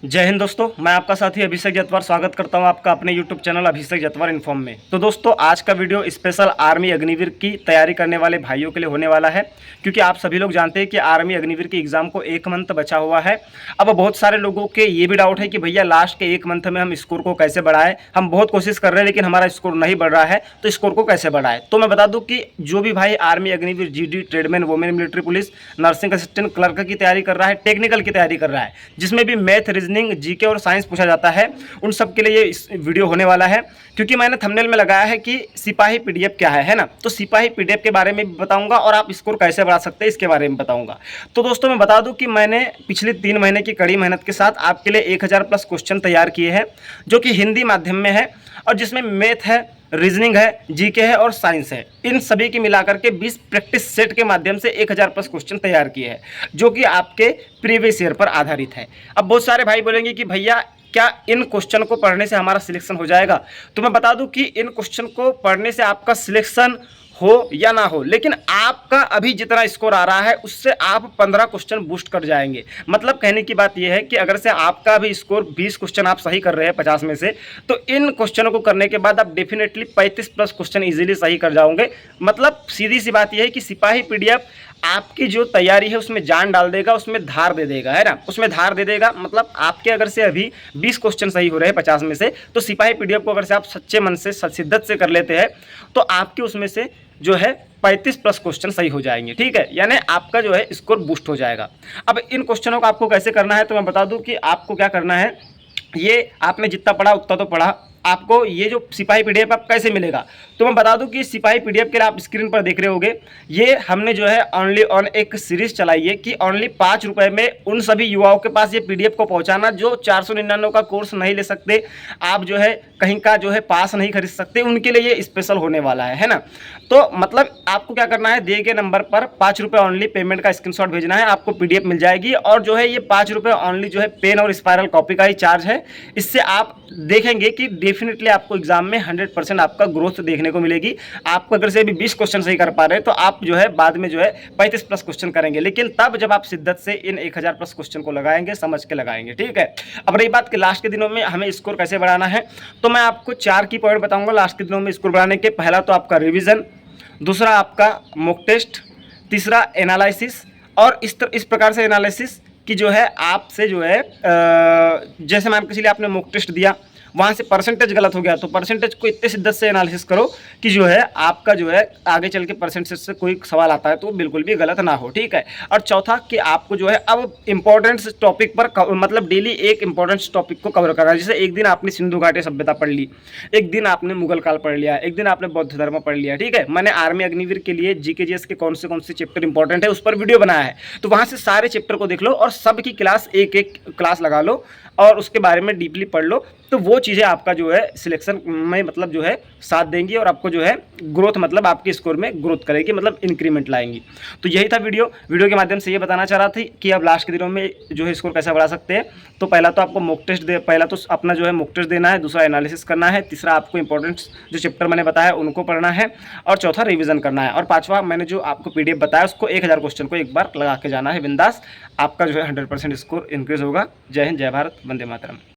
जय हिंद दोस्तों, मैं आपका साथी अभिषेक जतवार स्वागत करता हूं आपका अपने YouTube चैनल अभिषेक जतवार इन्फॉर्म में। तो दोस्तों, आज का वीडियो स्पेशल आर्मी अग्निवीर की तैयारी करने वाले भाइयों के लिए होने वाला है, क्योंकि आप सभी लोग जानते हैं कि आर्मी अग्निवीर की एग्जाम को 1 मंथ बचा हुआ है। अब बहुत सारे लोगों के ये भी डाउट है कि भैया लास्ट के 1 मंथ में हम स्कोर को कैसे बढ़ाएं। हम बहुत कोशिश कर रहे हैं लेकिन हमारा स्कोर नहीं बढ़ रहा है, तो स्कोर को कैसे बढ़ाएं। तो मैं बता दूं कि जो भी भाई army Agniveer, GD, tradesman, women military police, nursing assistant, clerk की तैयारी कर रहा है, टेक्निकल की तैयारी कर रहा है, जिसमें भी मैथ, रीजनिंग, जीके और साइंस पूछा जाता है, उन सब के लिए ये इस वीडियो होने वाला है। क्योंकि मैंने थंबनेल में लगाया है कि सिपाही पीडीएफ क्या है ना, तो सिपाही पीडीएफ के बारे में भी बताऊंगा और आप स्कोर कैसे बढ़ा सकते हैं इसके बारे में बताऊंगा। तो दोस्तों, मैं बता दूं कि मैंने पिछले 3 महीने की कड़ी मेहनत के साथ आपके लिए 1000 प्लस क्वेश्चन तैयार किए हैं, जो कि हिंदी माध्यम में है और जिसमें मैथ है, रीजनिंग है, जीके है और साइंस है। इन सभी की मिलाकर के 20 प्रैक्टिस सेट के माध्यम से 1000 प्लस क्वेश्चन तैयार किए हैं, जो कि आपके प्रीवियस ईयर पर आधारित है। अब बहुत सारे भाई बोलेंगे कि भैया क्या इन क्वेश्चन को पढ़ने से हमारा सिलेक्शन हो जाएगा। तो मैं बता दूं कि इन क्वेश्चन को पढ़ने से आपका सिलेक्शन हो या ना हो, लेकिन आपका अभी जितना स्कोर आ रहा है उससे आप 15 क्वेश्चन बूस्ट कर जाएंगे। मतलब कहने की बात यह है कि अगर से आपका अभी स्कोर 20 क्वेश्चन आप सही कर रहे हैं 50 में से, तो इन क्वेश्चनों को करने के बाद आप डेफिनेटली 35 प्लस क्वेश्चन इजीली सही कर जाओगे। मतलब सीधी सी बात यह है कि सिपाही पीडीएफ आपकी जो तैयारी है उसमें जान डाल देगा, उसमें धार दे देगा, है ना, उसमें धार दे देगा। मतलब आपके अगर से अभी 20 क्वेश्चन सही हो रहे हैं 50 में से, तो सिपाही पीडीएफ को अगर से आप सच्चे मन से, शिद्दत से कर लेते हैं, तो आपके उसमें से जो है 35 प्लस क्वेश्चन सही हो जाएंगे। ठीक है, यानी आपका जो है स्कोर बूस्ट हो जाएगा। अब इन क्वेश्चनों को आपको कैसे करना है, तो मैं बता दूं कि आपको क्या करना है। ये आपने जितना पढ़ा उतना तो पढ़ा, आपको ये जो सिपाही पीडीएफ आप कैसे मिलेगा, तो मैं बता दूं कि सिपाही पीडीएफ के लिए आप स्क्रीन पर देख रहे होंगे, ये हमने जो है ओनली ऑन एक सीरीज चलाई है कि ओनली 5 रुपये में उन सभी युवाओं के पास ये पीडीएफ को पहुंचाना जो 499 का कोर्स नहीं ले सकते, आप जो है कहीं का जो है पास नहीं खरीद सकते, उनके लिए ये स्पेशल होने वाला है ना। तो मतलब आपको क्या करना है, दिए गए नंबर पर 5 रुपये ओनली पेमेंट का स्क्रीनशॉट भेजना है, आपको पीडीएफ मिल जाएगी। और जो है ये 5 रुपये ओनली जो है पेन और स्पायरल कॉपी का ही चार्ज है। इससे आप देखेंगे कि डेफिनेटली आपको एग्जाम में 100% आपका ग्रोथ देखने को मिलेगी। आप अगर से भी 20 क्वेश्चन सही कर पा रहे हैं, तो आप जो है बाद में जो है 35 प्लस क्वेश्चन करेंगे, लेकिन तब जब आप शिद्दत से इन 1000 प्लस क्वेश्चन को लगाएंगे, समझ के लगाएंगे। ठीक है, अब रही बात कि लास्ट के दिनों में हमें स्कोर कैसे बढ़ाना है, तो मैं आपको 4 की पॉइंट बताऊंगा लास्ट के दिनों में स्कोर बढ़ाने के। पहला तो आपका रिवीजन, दूसरा आपका मॉक टेस्ट, तीसरा एनालिसिस। और इस प्रकार से एनालिसिस कि जो है आपसे जो है जैसे मान के चलिए आपने मॉक टेस्ट दिया, वहाँ से परसेंटेज गलत हो गया, तो परसेंटेज को इतने शिद्दत से एनालिसिस करो कि जो है आपका जो है आगे चल के परसेंटेज से कोई सवाल आता है तो बिल्कुल भी गलत ना हो। ठीक है, और चौथा कि आपको जो है अब इंपॉर्टेंट टॉपिक पर मतलब डेली एक इंपॉर्टेंट टॉपिक को कवर करना है। जैसे एक दिन आपने सिंधु घाटी सभ्यता पढ़ ली, एक दिन आपने मुगल काल पढ़ लिया, एक दिन आपने बौद्ध धर्म पढ़ लिया। ठीक है, मैंने आर्मी अग्निवीर के लिए जीकेजीएस के कौन से चैप्टर इंपॉर्टेंट है उस पर वीडियो बनाया है, तो वहाँ से सारे चैप्टर को देख लो और सबकी क्लास एक क्लास लगा लो और उसके बारे में डीपली पढ़ लो। तो वो चीज़ें आपका जो है सिलेक्शन में मतलब जो है साथ देंगी और आपको जो है ग्रोथ मतलब आपके स्कोर में ग्रोथ करेगी, मतलब इंक्रीमेंट लाएंगी। तो यही था वीडियो के माध्यम से ये बताना चाह रहा था कि अब लास्ट के दिनों में जो है स्कोर कैसे बढ़ा सकते हैं। तो पहला तो आपको मॉक टेस्ट पहला तो अपना जो है मॉक टेस्ट देना है, दूसरा एनालिसिस करना है, तीसरा आपको इंपॉर्टेंट जो चैप्टर मैंने बताया उनको पढ़ना है, और चौथा रिविजन करना है, और पाँचवा मैंने जो आपको पीडीएफ बताया उसको 1000 क्वेश्चन को एक बार लगा के जाना है बिंदास। आपका जो है 100% स्कोर इंक्रीज होगा। जय हिंद, जय भारत, वंदे मातरम।